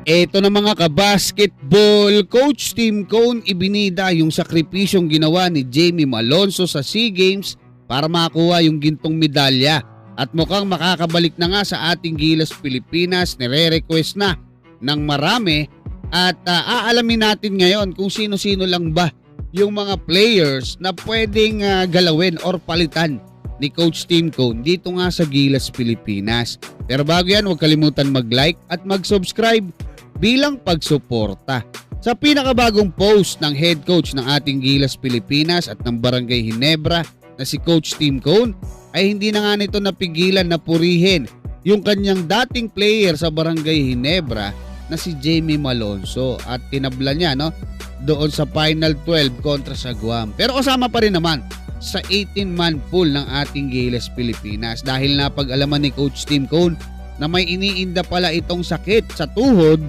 Eto na mga kabasketball, Coach Tim Cone ibinida yung sakripisyong ginawa ni Jamie Malonzo sa SEA Games para makuha yung gintong medalya. At mukhang makakabalik na nga sa ating Gilas Pilipinas, nire-request na ng marami. At aalamin natin ngayon kung sino-sino lang ba yung mga players na pwedeng galawin or palitan ni Coach Tim Cone dito nga sa Gilas Pilipinas. Pero bago yan, huwag kalimutan mag-like at mag-subscribe bilang pagsuporta. Sa pinakabagong post ng head coach ng ating Gilas Pilipinas at ng Barangay Ginebra na si Coach Tim Cone ay hindi na nga nito napigilan na purihin yung kanyang dating player sa Barangay Ginebra na si Jamie Malonzo at tinabla niya doon sa Final 12 kontra sa Guam. Pero kasama pa rin naman sa 18-man pool ng ating Gilas Pilipinas dahil napag-alaman ni Coach Tim Cone na may iniinda pala itong sakit sa tuhod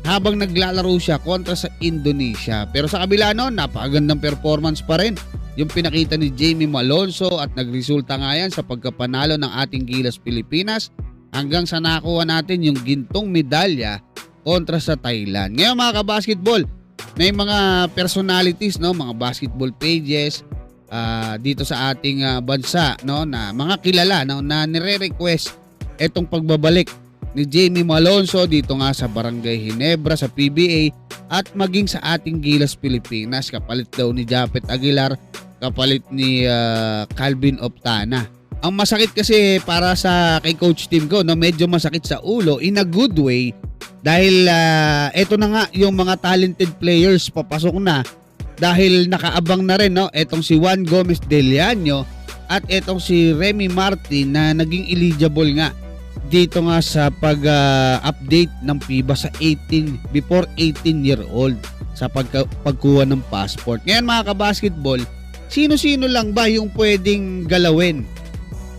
habang naglalaro siya kontra sa Indonesia. Pero sa kabila noon, napakagandang performance pa rin yung pinakita ni Jamie Malonzo at nagresulta nga yan sa pagkapanalo ng ating Gilas Pilipinas hanggang sa nakuha natin yung gintong medalya kontra sa Thailand. Ngayon mga kabasketball, may mga personalities, mga basketball pages dito sa ating bansa na mga kilala na nire-request etong pagbabalik ni Jamie Malonzo dito nga sa Barangay Ginebra sa PBA at maging sa ating Gilas Pilipinas. Kapalit daw ni Japet Aguilar, kapalit ni Calvin Optana. Ang masakit kasi para sa kay Coach Tim Cone, medyo masakit sa ulo in a good way dahil eto na nga yung mga talented players papasok na dahil nakaabang na rin etong si Juan Gomez Deliano at etong si Remy Martin na naging eligible nga dito nga sa pag-update ng FIBA sa before 18-year-old sa pagkuha ng passport. Ngayon mga kabasketball, sino-sino lang ba yung pwedeng galawin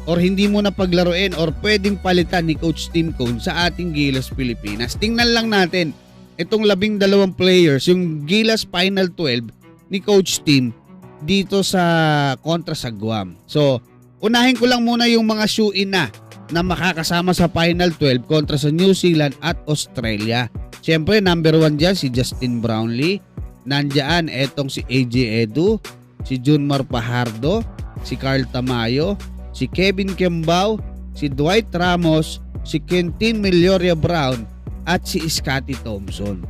or hindi mo na paglaruin or pwedeng palitan ni Coach Tim Cone sa ating Gilas Pilipinas? Tingnan lang natin itong 12 players, yung Gilas Final 12 ni Coach Tim dito sa kontra sa Guam. So, unahin ko lang muna yung mga shoe-in na makakasama sa Final 12 kontra sa New Zealand at Australia. Siyempre, number 1 dyan si Justin Brownlee. Nandyan etong si AJ Edu, si Junmar Pajardo, si Carl Tamayo, si Kevin Kembao, si Dwight Ramos, si Quentin Melioria Brown, at si Scottie Thompson.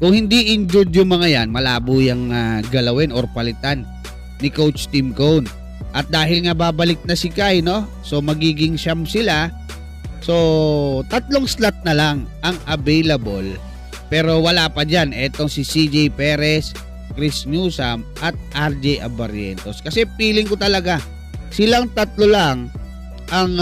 Kung hindi injured yung mga yan, malabo yung galawin or palitan ni Coach Tim Cone. At dahil nga babalik na si Kai, so magiging siyam sila. So, 3 slot na lang ang available. Pero wala pa dyan etong si CJ Perez, Chris Newsome at RJ Abarrientos. Kasi feeling ko talaga silang 3 lang ang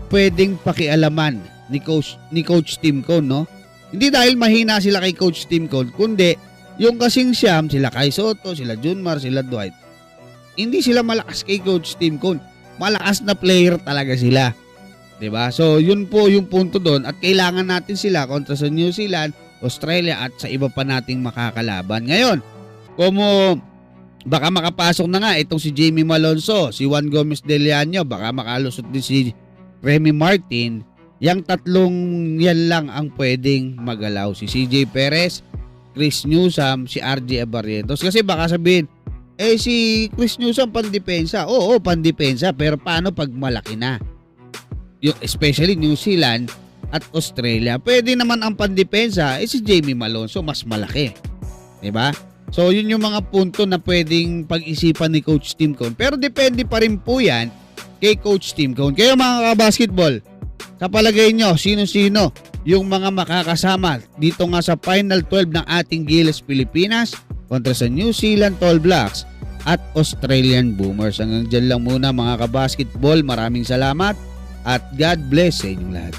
pwedeng pakialaman ni Coach Tim Cone, Hindi dahil mahina sila kay Coach Tim Cone, kundi yung kasing siyam, sila Kai Soto, sila Junmar, sila Dwight, hindi sila malakas kay Coach Tim Cone. Malakas na player talaga sila. 'Di ba? So, yun po yung punto doon at kailangan natin sila kontra sa New Zealand, Australia at sa iba pa nating makakalaban. Ngayon, baka makapasok na nga itong si Jamie Malonzo, si Juan Gomez Deliano, baka makalusot din si Remy Martin. Yang 3 yan lang ang pwedeng magalaw. Si CJ Perez, Chris Newsome, si RJ Abarrientos. Kasi baka sabihin, si Chris Newsome pandepensa. Oo, pandepensa. Pero paano pag malaki na? Especially New Zealand at Australia. Pwede naman ang pandepensa. Si Jamie Malonzo mas malaki. Diba? So, yun yung mga punto na pwedeng pag-isipan ni Coach Tim Cone. Pero depende pa rin po yan kay Coach Tim Cone. Kaya mga kabasketball, sa palagay nyo, sino-sino yung mga makakasama dito nga sa Final 12 ng ating Gilas Pilipinas kontra sa New Zealand Tall Blacks at Australian Boomers. Hanggang dyan lang muna mga kabasketball. Maraming salamat at God bless sa inyong lahat.